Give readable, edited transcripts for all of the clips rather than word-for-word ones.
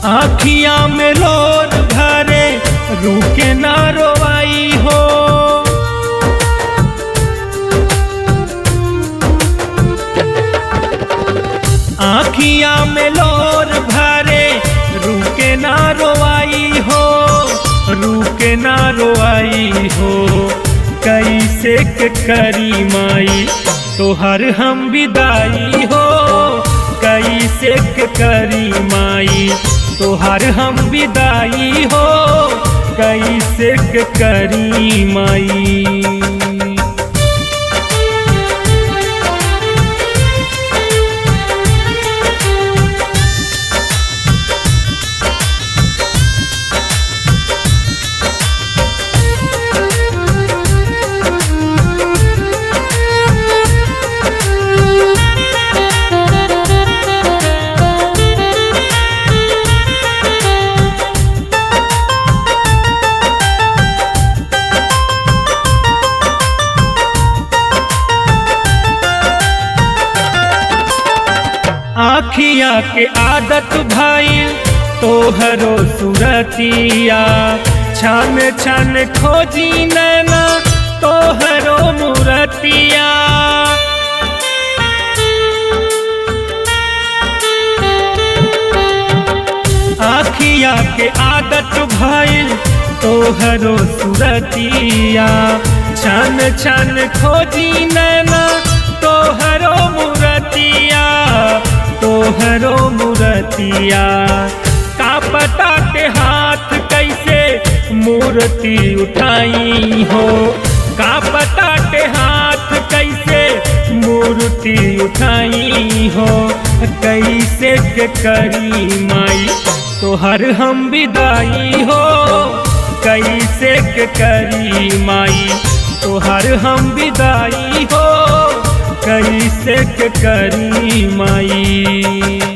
आँखिया में लोर भरे रुके ना रोवाई हो। आँखिया में लोर भरे रुके ना रोवाई हो, रुके ना रोवाई हो। कैसे के करी माई तोहर हम विदाई हो, कैसे के करी माई तोहर हम विदाई हो, कैसे के करी माई। आँखिया के आदत भइल तोहरो सुरतिया, छन छन खोजी नैना तोहरो मूरतिया। आँखिया के आदत भइल तोहरो सुरतिया, छन छन खोजी नैना तोहरो मूरतिया, तोहरो मूरतिया। का पता के हाथ कैसे मूर्ति उठाई हो, का पता के हाथ कैसे मूर्ति उठाई हो। कैसे के करी माई तोहर हम विदाई हो, कैसे के करी माई तोहर हम विदाई हो, कैसे के करी माई।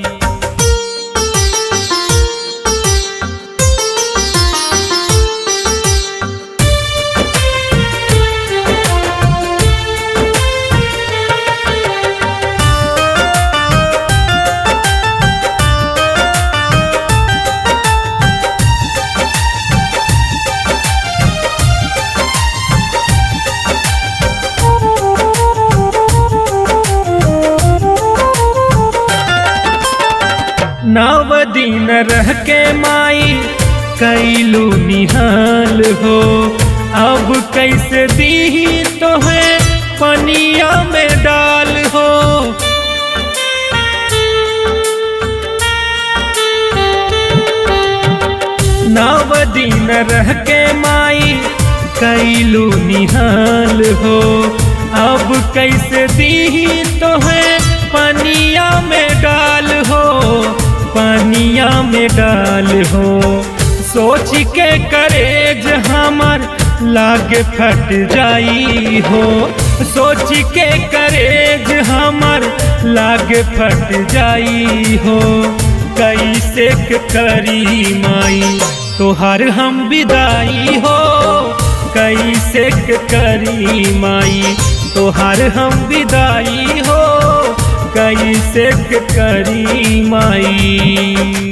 नव दिन रह के माई कैलू निहाल हो, अब कैसे दी तो है पनिया में डाल हो। नव दिन रह के माई कैलू निहाल हो, अब कैसे दी तो है पनिया में डाल हो, पानिया में डाल हो। सोच के करेज हमर लागे फट जाई हो, सोच के करेज हमर लागे फट जाई हो। कैसे के करी माई तोहर हम विदाई हो, कैसे के करी माई तोहर हम विदाई हो, कैसे के करी माई।